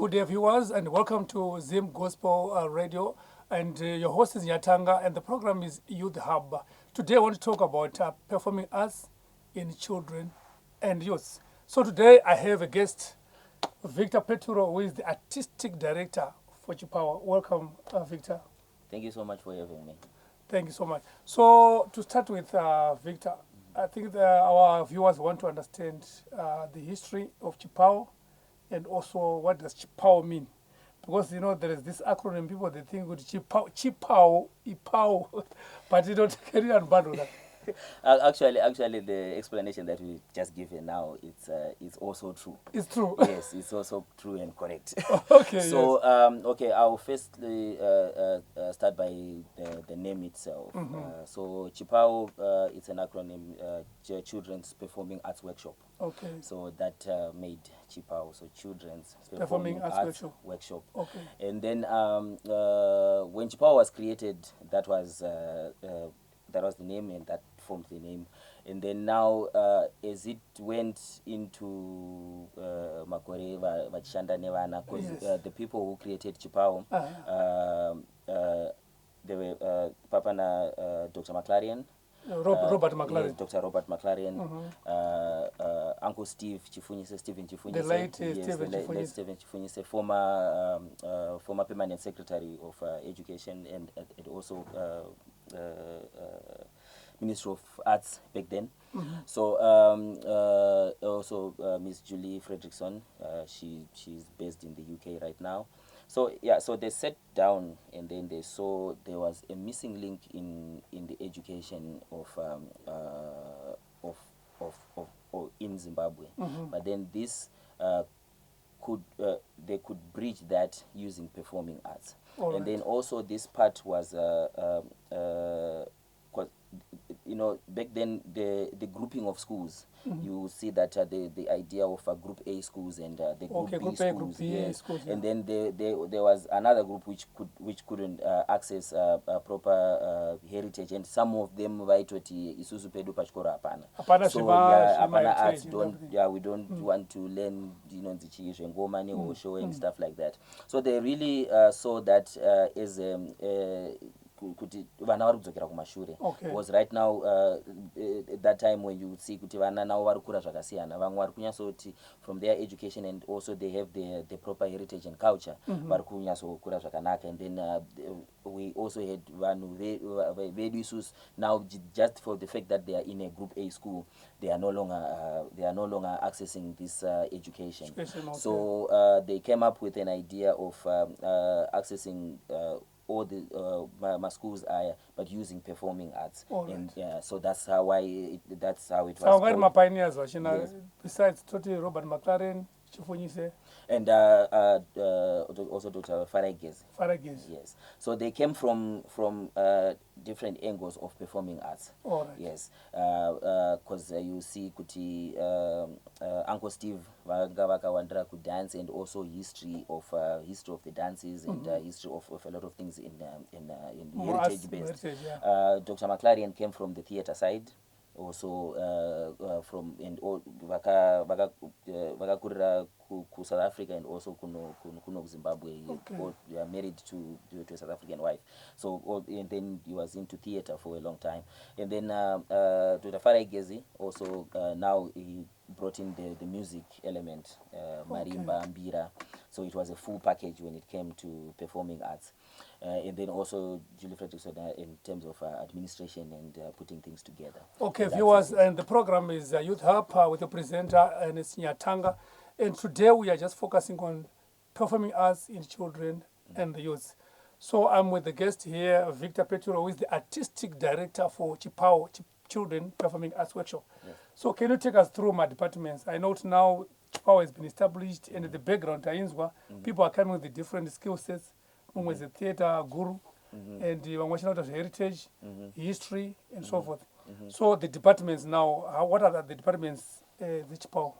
Good day, viewers, and welcome to ZimGospel Radio. And your host is Nyatanga, and the program is Youth Hub. Today, I want to talk about performing arts in children and youth. So today, I have a guest, Victor Peturo, who is the artistic director for Chipawo. Welcome, Victor. Thank you so much for having me. Thank you so much. So to start with, Victor, I think our viewers want to understand the history of Chipawo and also what does Chipawo mean. Because, you know, there is this acronym, people, they think with Chipawo, Ipawo, but you don't carry on bad with that. Actually, the explanation that we just given now, it's also true. It's true. Yes, it's also true and correct. Okay, So, yes. okay, I'll firstly start by the name itself. So, Chipawo, it's an acronym, Children's Performing Arts Workshop. Okay. So that made Chipawo, so Children's Performing Arts Workshop. Okay. And then when Chipawo was created, that was the name, and that formed the name. And then now, as it went into Makore, Vachanda Nevana, because the people who created Chipawo, they were Papana Dr. McLaren, Robert McLaren. Yes, Dr. Robert McLaren, Uncle Stephen Chifunyise, The late yes, Stephen the late Chifunyise. Stephen Chifunyise, former permanent secretary of education and also Ministry of Arts back then. So also Miss Julie Fredrickson, she's based in the UK right now. So yeah, so they sat down and then they saw there was a missing link in the education of in Zimbabwe. But then this they could bridge that using performing arts. All and right. then also this part was you know, back then the grouping of schools, you see that the idea of group A schools and the group Okay, B group schools, A, group B schools, and yeah. then there was another group which couldn't access proper heritage, and some of them vaitoti isusu pedu pachikoro hapana. Hapana So Shima- yeah, Shima hapana heritage arts and don't everything. yeah, we don't want to learn, you know, the ngoma neosho and stuff like that. So they really saw that as kuti vana vari kudzokera kumashure. Okay. Because right now at that time when you see kuti vana navo vari kura zvakasiyana, vamwe vari kunyatsoti from their education, and also they have the proper heritage and culture, vari kunyatsokura zvakanaka. And then we also had vanhu vedu isusu now, just for the fact that they are in a group A school, they are no longer accessing this education. Education, okay. So they came up with an idea of accessing all the my schools are, but using performing arts. All right. And yeah, so that's how it was So I'm called. my pioneers, Vashina, Yes. besides Toti Robert McLaren, Chifunyise, And also Dr. Faragez. Faragis. Yes. So they came from different angles of performing arts. All right. Yes. Because you see kuti Uncle Steve Vaka could dance, and also history of the dances, and history of a lot of things in More heritage arts, based. heritage, yeah. Dr. McLaren came from the theater side. Also from and all vakakurira ku South Africa, and also kuno Zimbabwe. Okay. They are married to a South African wife. So and then he was into theater for a long time. And then Dr. Faragezi also now he brought in the music element, marimba, mbira. So it was a full package when it came to performing arts. And then also Julie Fredrickson in terms of administration and putting things together. Okay, So viewers, that's it. and the program is Youth Hub with the presenter, and it's Nyatanga. And today we are just focusing on performing arts in children and the youth. So I'm with the guest here, Victor Peturo, who is the artistic director for Chipawo, Children Performing Arts Workshop. Yes. So can you take us through my departments? I know now Chipawo has been established, and the background, people are coming with the different skill sets. One was a theater guru, and one was out of heritage, history, and so forth. So the departments now, what are the departments, the Chipawo?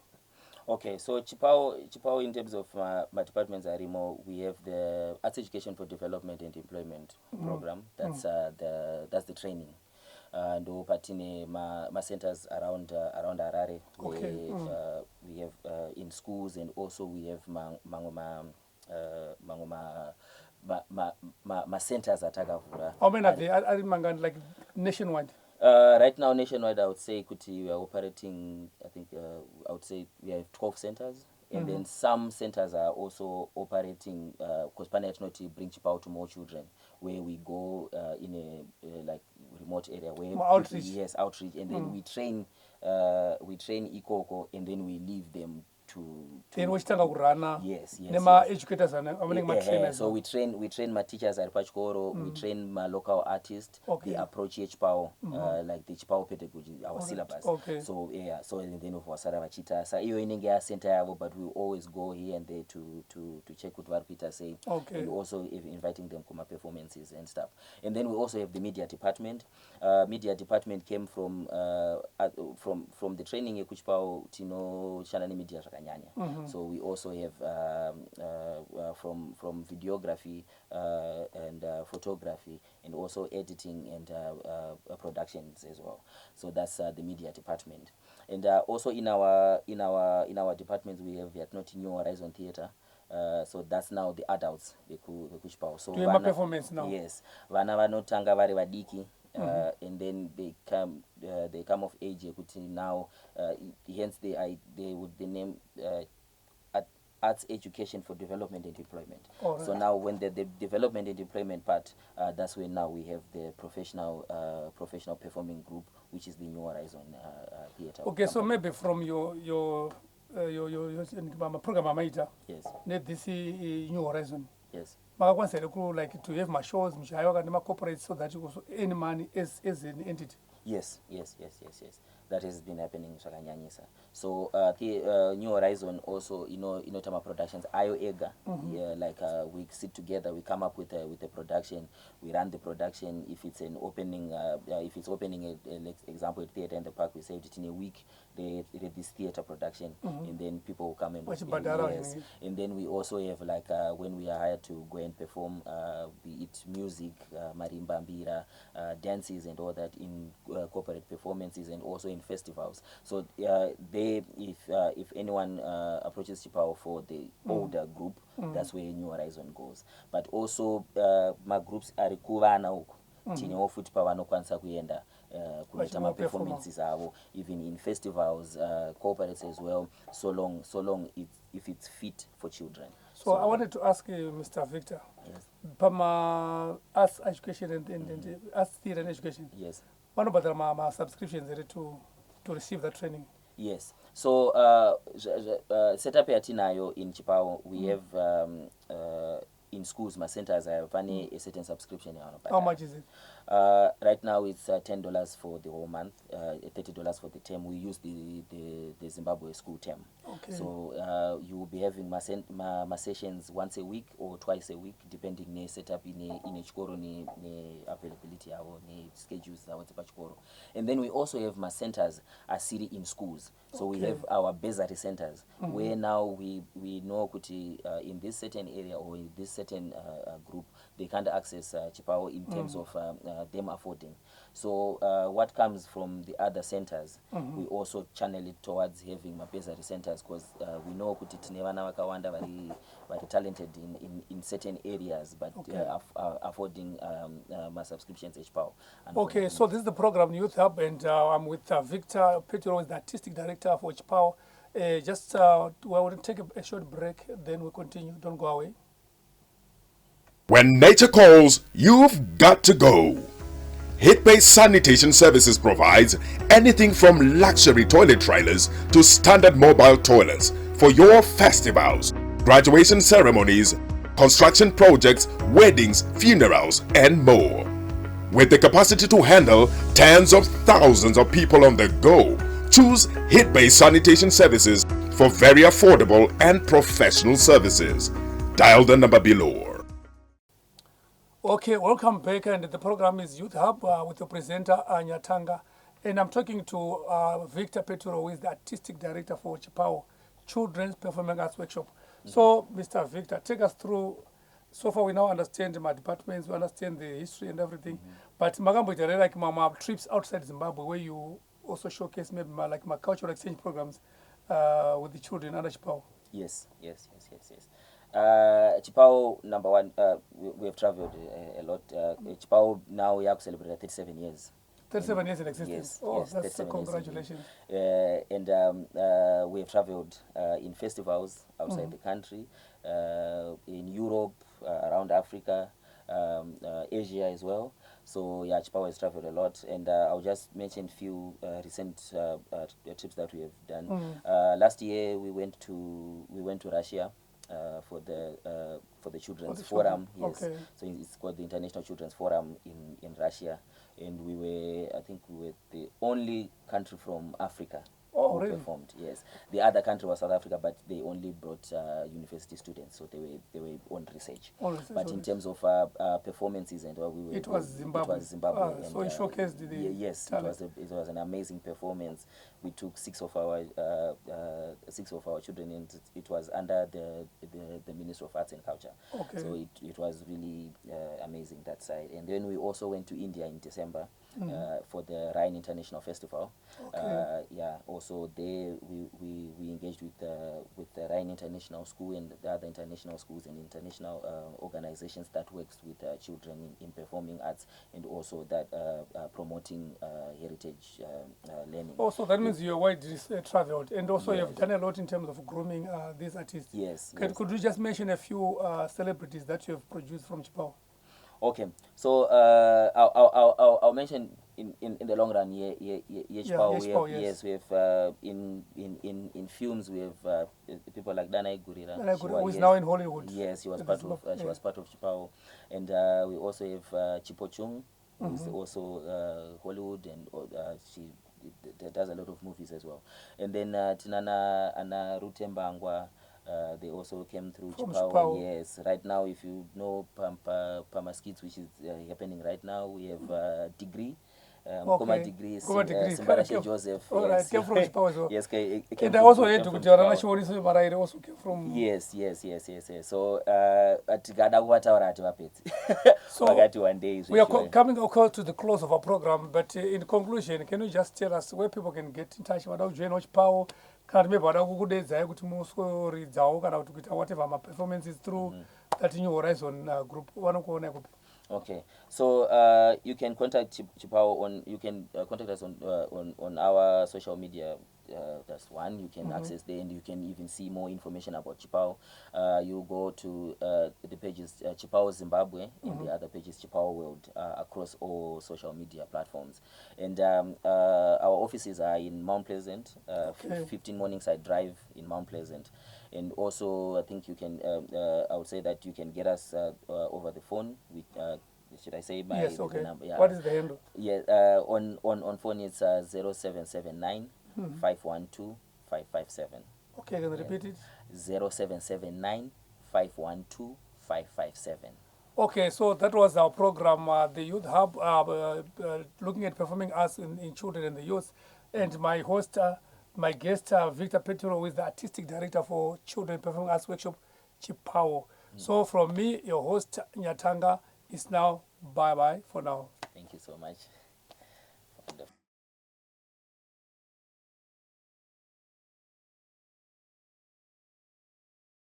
Okay, so Chipawo in terms of my departments are we have the Arts Education for Development and Employment program. That's the training. And patine ma centers around Harare. Okay. We have in schools, and also we have mamwe ma centers atakavhura. How many are there? Are Mangani like nationwide? Right now nationwide I would say kuti we are operating, I think I would say we have 12 centers. And then some centers are also operating because Panet not to bring Chipawo to more children, where we go in a like remote area where More outreach. Yes, outreach, and then we train Ikoko, and then we leave them to Then which time rana? Yes, yes. Nema Yes. educators and trainers. So we train my teachers at Pachkoro, we train my local artists, Okay. they approach Chipawo, like the Chipawo pedagogy, our syllabus. Okay. So yeah, so and then of Wasara Vachita, so you in a center, but we always go here and there to check what Varpita say. Okay. And also inviting them to performances and stuff. And then we also have the media department. Media department came from the training at Chipawo Tino Shanani Media Rakanyanya. So we also have from videography and photography, and also editing and productions as well. So that's the media department. And also in our department we have not New Horizon Theatre. So that's now the adults Chipawo. So Do you have a performance now? Yes, vana vanotanga vari vadiki. And then they come of age now, hence they would the name arts education for development and employment. Right. So now when the development and employment part, that's when now we have the professional performing group, which is the New Horizon Theatre. Okay, so maybe from your program Amaita, Yes. this New Horizon. Yes. Like to have my shows, my corporate, so that you also earn money as an entity. Yes. That has been happening in Shakanyanyisa. So the New Horizon also, Tama Productions, Ayo Ega, like we sit together, we come up with a production, we run the production. If it's an opening, example, at theater in the park, we say it in a week. They did this theater production, and then people will come and yes. And then we also have like when we are hired to go and perform, be it music, marimba, mbira, dances, and all that in corporate performances, and also in festivals. So if anyone approaches Chipawo for the older group, that's where New Horizon goes. But also my groups are kuvana huko. Tinewo futhi pavanokwanisa kuenda kuita performances avo, even in festivals, corporates as well, so long if it's fit for children. So I wanted to ask you, Mr. Victor. Yes. Pama arts education and arts theatre and education. Yes. One about my subscriptions to receive that training. Yes. So setup ya tinayo in Chipawo, we have in schools, my centers have a certain subscription. How much is it? Right now it's $10 for the whole month, $30 for the term. We use the Zimbabwe school term. Okay. So you will be having my sessions once a week or twice a week, depending on setup in a chikoro ni availability or ni schedules our chikoro. And then we also have my centers are city in schools. So we have our bursary centers where now we know kuti in this certain area or in this certain group they can't access Chipawo in terms of them affording. So what comes from the other centers, we also channel it towards having my bursary centers, because we know kuti tine vana vakawanda very talented in certain areas, but affording my subscriptions Chipawo. Okay, so this is the program Youth Hub, and I'm with Victor Peturo, the artistic director for Chipawo. We will take a short break, then we'll continue. Don't go away. When nature calls, you've got to go. Hit-based sanitation services provides anything from luxury toilet trailers to standard mobile toilets for your festivals, graduation ceremonies, construction projects, weddings, funerals, and more. With the capacity to handle tens of thousands of people on the go, choose Hit-based sanitation services for very affordable and professional services. Dial the number below. Okay, welcome back, and the program is Youth Hub with the presenter Nyatanga, and I'm talking to Victor Peturo, who is the artistic director for Chipawo Children's Performing Arts Workshop. So, Mr. Victor, take us through. So far, we now understand my departments, we understand the history and everything. But Magambo, like my trips outside Zimbabwe, where you also showcase maybe my cultural exchange programs with the children under Chipawo. Yes. Chipawo, number one, we have traveled a lot. Chipawo now we have celebrated 37 years. 37 years in existence. Yes, Oh, yes, that's 37 years. congratulations. And we have traveled in festivals outside the country, in Europe, around Africa, Asia as well. So yeah, Chipawo has traveled a lot, and I'll just mention few recent trips that we have done. Last year we went to Russia. For the Children's Forum, yes. Okay. So it's called the International Children's Forum in Russia, and I think we were the only country from Africa Oh, who really? performed. Yes, the other country was South Africa, but they only brought university students, so they were on research. On research, But on in research. terms of performances and It was Zimbabwe. It was Zimbabwe. Ah, so it showcased the yes, talent. it was an amazing performance. We took six of our children, and it was under the Ministry of Arts and Culture. Okay. So it was really amazing that side. And then we also went to India in December for the Rhine International Festival. Okay. Yeah. Also there we engaged with the Rhine International School and the other international schools and international organizations that works with children in performing arts, and also that promoting heritage learning. Also, that means you're widely traveled, and also Yes. you've done a lot in terms of grooming these artists. Yes. Could you just mention a few celebrities that you have produced from Chipawo? Okay, so I'll mention in the long run, Chipawo, Chipawo, yes. yes, we have in films we have people like Danai Gurira, Who is now in Hollywood. Yes, she was That part is of love, she was part of Chipawo, and we also have Chipo Chung, who is also Hollywood, and she does a lot of movies as well. And then Tinana Anna Rutembangwa. They also came through From Chipawo. Chipawo. Yes, right now, if you know Pama's Kids, which is happening right now, we have Degree. Koma Degree, Simbarashe Joseph. All right, came from Chipawo as well. Yes, came And I from- also came heard from to Chipawo. Maraire Maraire also came from. Yes. So tigada kuwataura ati vapedzi So, vakati one day We are zvichiwa. coming, of course, to the close of our program, but in conclusion, can you just tell us where people can get in touch? Vada kujoina Chipawo, kana maybe vada kukudedzai kuti musoridzawo kana kuti kuita whatever my performances through that New Horizon group. Vanokuona kupi? Okay, so you can contact Chipawo on. You can contact us on our social media. That's one. You can access there, and you can even see more information about Chipawo. You go to the pages Chipawo Zimbabwe, and the other pages Chipawo World across all social media platforms. And our offices are in Mount Pleasant, 15 Morningside Drive in Mount Pleasant. And also, I think you can. I would say that you can get us over the phone. Should I say my Yes, okay. the number? Yeah. What is the handle? Yeah. On phone it's 0779 512 557. Okay, can you repeat it? 0779 512 557. Okay, so that was our program, the Youth Hub, looking at performing arts in children and the youth. And my host, my guest, Victor Peturo, who is the artistic director for Children Performing Arts Workshop, Chipawo. So from me, your host, Nyatanga, is now bye-bye for now. Thank you so much.